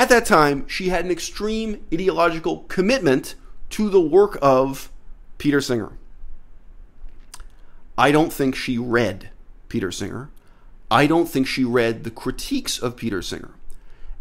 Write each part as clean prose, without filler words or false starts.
At that time, she had an extreme ideological commitment to the work of Peter Singer. I don't think she read Peter Singer. I don't think she read the critiques of Peter Singer.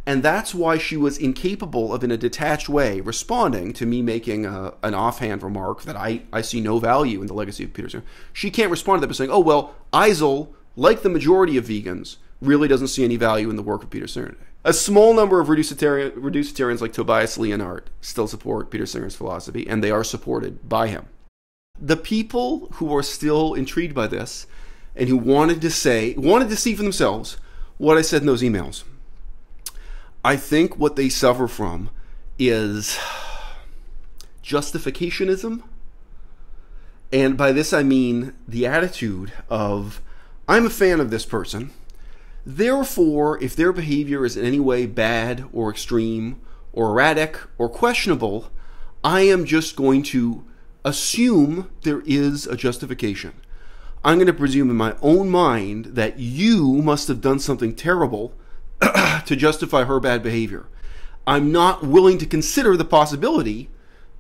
And that's why she was incapable of, in a detached way, responding to me making an offhand remark that I see no value in the legacy of Peter Singer. She can't respond to that by saying, oh, well, Eisel, like the majority of vegans, really doesn't see any value in the work of Peter Singer today. A small number of reducitarians like Tobias Leonhardt still support Peter Singer's philosophy, and they are supported by him. The people who are still intrigued by this and who wanted to see for themselves what I said in those emails, I think what they suffer from is justificationism. And by this I mean the attitude of, I'm a fan of this person, therefore, if their behavior is in any way bad or extreme or erratic or questionable, I am just going to assume there is a justification. I'm going to presume in my own mind that you must have done something terrible to justify her bad behavior. I'm not willing to consider the possibility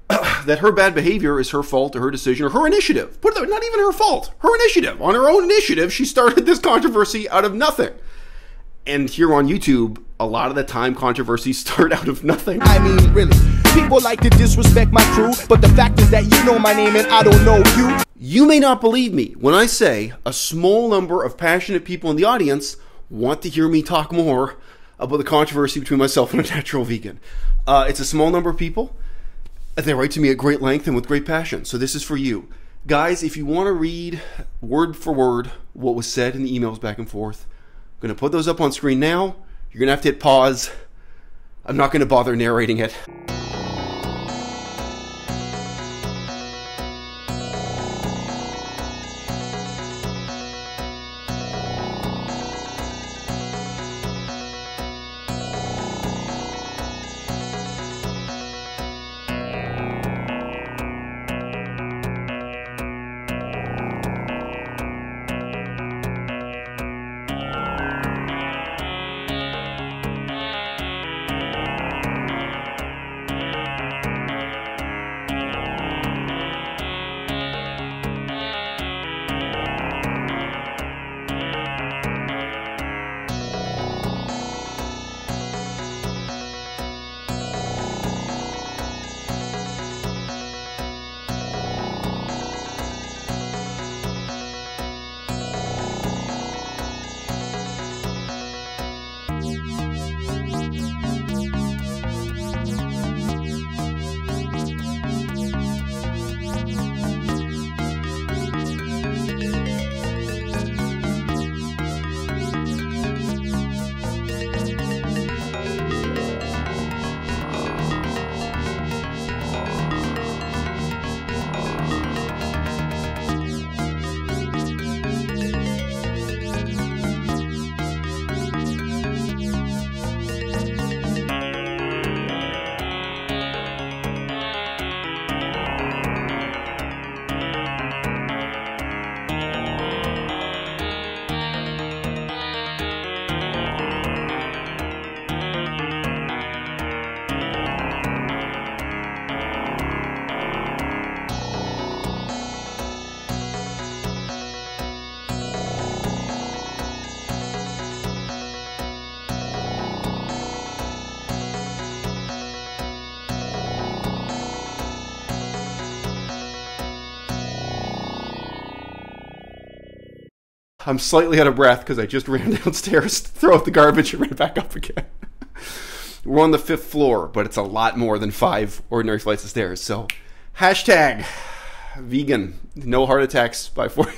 that her bad behavior is her fault or her decision or her initiative. Put it, not even her fault, her initiative. On her own initiative, she started this controversy out of nothing. And here on YouTube, a lot of the time controversies start out of nothing. I mean, really, people like to disrespect my crew, but the fact is that you know my name and I don't know you. You may not believe me when I say a small number of passionate people in the audience want to hear me talk more about the controversy between myself and a natural vegan. It's a small number of people. They write to me at great length and with great passion. So this is for you. Guys, if you want to read word for word what was said in the emails back and forth, I'm going to put those up on screen now. You're going to have to hit pause. I'm not going to bother narrating it. I'm slightly out of breath because I just ran downstairs to throw out the garbage and ran back up again. We're on the 5th floor, but it's a lot more than 5 ordinary flights of stairs. So, hashtag vegan, no heart attacks by 40.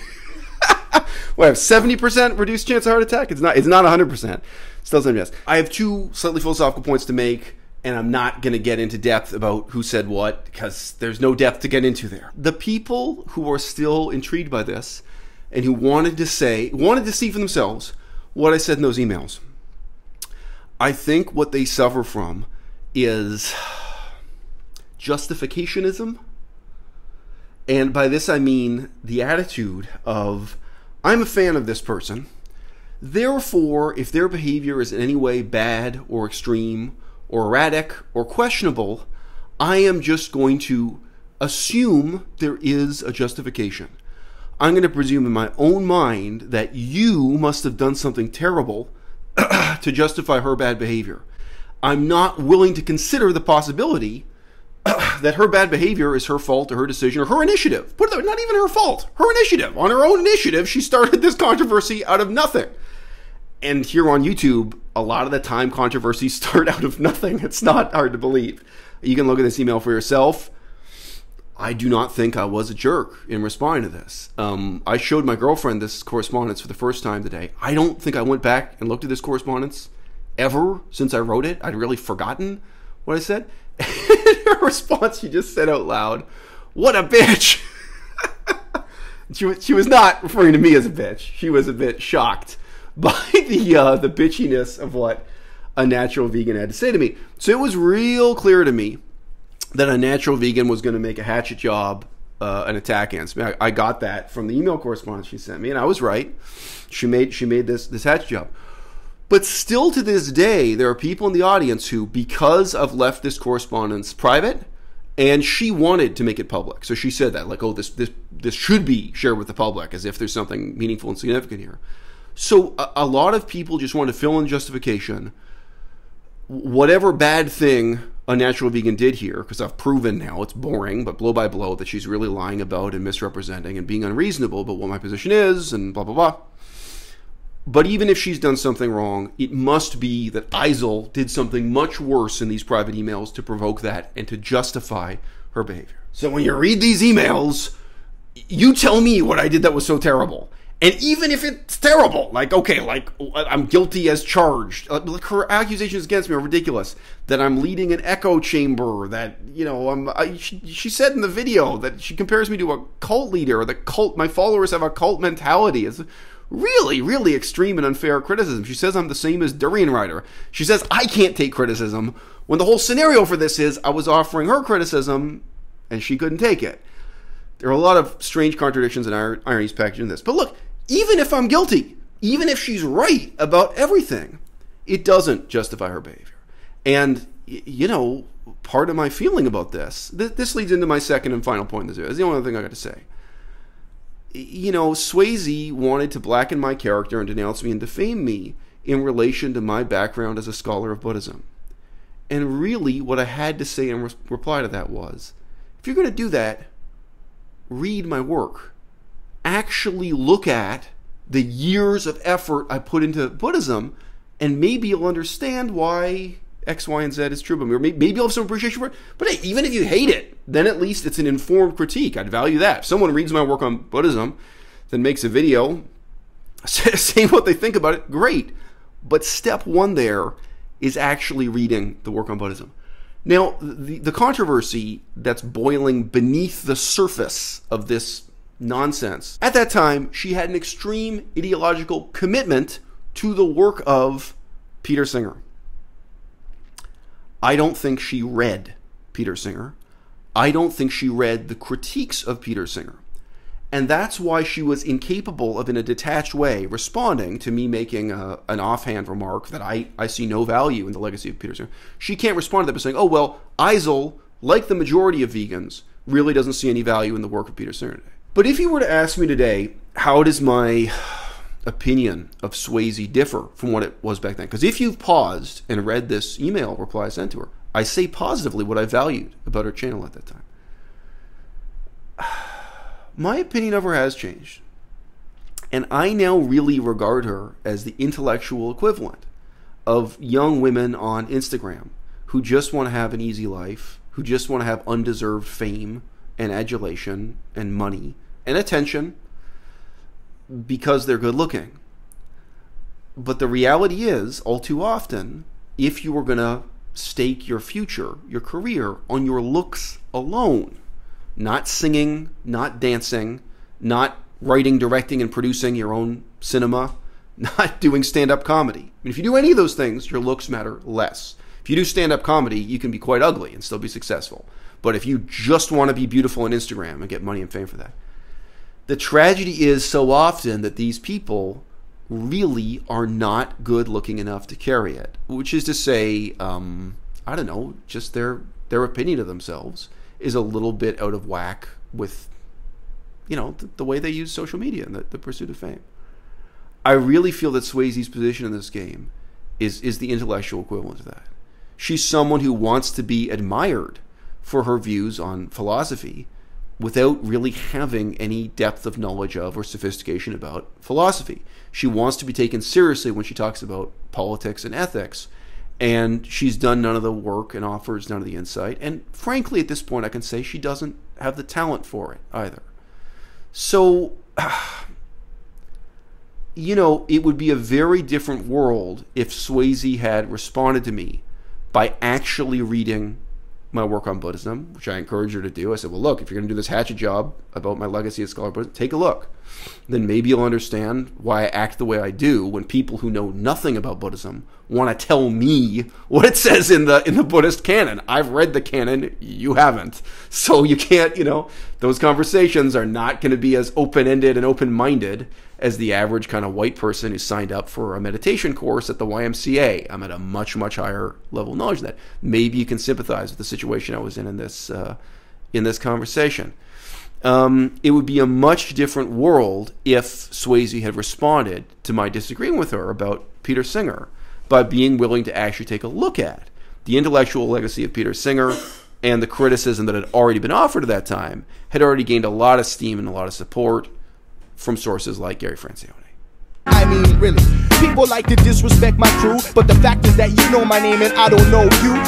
Well, I have 70% reduced chance of heart attack. It's not 100%. Still 70%. I have 2 slightly philosophical points to make, and I'm not going to get into depth about who said what because there's no depth to get into there. The people who are still intrigued by this and who wanted to see for themselves what I said in those emails, I think what they suffer from is justificationism. And by this I mean the attitude of, I'm a fan of this person, therefore, if their behavior is in any way bad or extreme or erratic or questionable, I am just going to assume there is a justification. I'm going to presume in my own mind that you must have done something terrible to justify her bad behavior. I'm not willing to consider the possibility that her bad behavior is her fault or her decision or her initiative. Put it, not even her fault, her initiative. On her own initiative, she started this controversy out of nothing. And here on YouTube, a lot of the time controversies start out of nothing. It's not hard to believe. You can look at this email for yourself. I do not think I was a jerk in responding to this. I showed my girlfriend this correspondence for the first time today. I don't think I went back and looked at this correspondence ever since I wrote it. I'd really forgotten what I said. Her response, she just said out loud, "What a bitch." She was not referring to me as a bitch. She was a bit shocked by the bitchiness of what Unnatural Vegan had to say to me. So it was real clear to me that Unnatural Vegan was going to make a hatchet job, an attack against me. I got that from the email correspondence she sent me, and I was right. She made this hatchet job. But still to this day, there are people in the audience who, because I've left this correspondence private, and she wanted to make it public. So she said that, like, oh, this should be shared with the public, as if there's something meaningful and significant here. So a lot of people just want to fill in justification. Whatever bad thing Unnatural Vegan did here, because I've proven now, it's boring, but blow by blow, that she's really lying about and misrepresenting and being unreasonable about what my position is and blah, blah, blah. But even if she's done something wrong, it must be that Eisel did something much worse in these private emails to provoke that and to justify her behavior. So when you read these emails, you tell me what I did that was so terrible. And even if it's terrible, like, okay, like, I'm guilty as charged. Like, her accusations against me are ridiculous. That I'm leading an echo chamber, that, you know, she said in the video that she compares me to a cult leader, my followers have a cult mentality. It's really, really extreme and unfair criticism. She says I'm the same as Durian Rider. She says I can't take criticism, when the whole scenario for this is I was offering her criticism and she couldn't take it. There are a lot of strange contradictions and ironies packaged in this. But look, even if I'm guilty, even if she's right about everything, it doesn't justify her behavior. And, you know, part of my feeling about this leads into my second and final point. This is the only thing I got to say. You know, Swayze wanted to blacken my character and denounce me and defame me in relation to my background as a scholar of Buddhism. And really, what I had to say in reply to that was, if you're going to do that, read my work. Actually look at the years of effort I put into Buddhism, and maybe you'll understand why X, Y, and Z is true. But maybe you'll have some appreciation for it. But hey, even if you hate it, then at least it's an informed critique. I'd value that. If someone reads my work on Buddhism, then makes a video saying what they think about it, great. But step one there is actually reading the work on Buddhism. Now, the controversy that's boiling beneath the surface of this nonsense, at that time, she had an extreme ideological commitment to the work of Peter Singer. I don't think she read Peter Singer. I don't think she read the critiques of Peter Singer. And that's why she was incapable of, in a detached way, responding to me making an offhand remark that I see no value in the legacy of Peter Singer. She can't respond to that by saying, oh, well, Eisel, like the majority of vegans, really doesn't see any value in the work of Peter Singer today. But if you were to ask me today, how does my opinion of Swayze differ from what it was back then? Because if you've paused and read this email reply I sent to her, I say positively what I valued about her channel at that time. My opinion of her has changed. And I now really regard her as the intellectual equivalent of young women on Instagram who just want to have an easy life, who just want to have undeserved fame and adulation and money and attention because they're good looking. But the reality is, all too often, if you were going to stake your future, your career, on your looks alone, not singing, not dancing, not writing, directing, and producing your own cinema, not doing stand-up comedy. I mean, if you do any of those things, your looks matter less. If you do stand-up comedy, you can be quite ugly and still be successful. But if you just want to be beautiful on Instagram and get money and fame for that, the tragedy is so often that these people really are not good looking enough to carry it. Which is to say, I don't know, just their opinion of themselves is a little bit out of whack with, you know, the way they use social media and the pursuit of fame. I really feel that Swayze's position in this game is the intellectual equivalent to that. She's someone who wants to be admired for her views on philosophy without really having any depth of knowledge of or sophistication about philosophy. She wants to be taken seriously when she talks about politics and ethics, and she's done none of the work and offers none of the insight. And frankly, at this point, I can say she doesn't have the talent for it either. So, you know, it would be a very different world if Swayze had responded to me by actually reading my work on Buddhism, which I encouraged her to do. I said, well, look, if you're going to do this hatchet job about my legacy as scholar of Buddhism, take a look. Then maybe you'll understand why I act the way I do when people who know nothing about Buddhism want to tell me what it says in the Buddhist canon. I've read the canon, you haven't. So you can't, you know, those conversations are not going to be as open-ended and open-minded as the average kind of white person who signed up for a meditation course at the YMCA. I'm at a much, much higher level of knowledge than that. Maybe you can sympathize with the situation I was in this conversation. It would be a much different world if Swayze had responded to my disagreeing with her about Peter Singer by being willing to actually take a look at the intellectual legacy of Peter Singer, and the criticism that had already been offered at that time had already gained a lot of steam and a lot of support from sources like Gary Francione. I mean, really, people like to disrespect my crew, but the fact is that you know my name and I don't know you.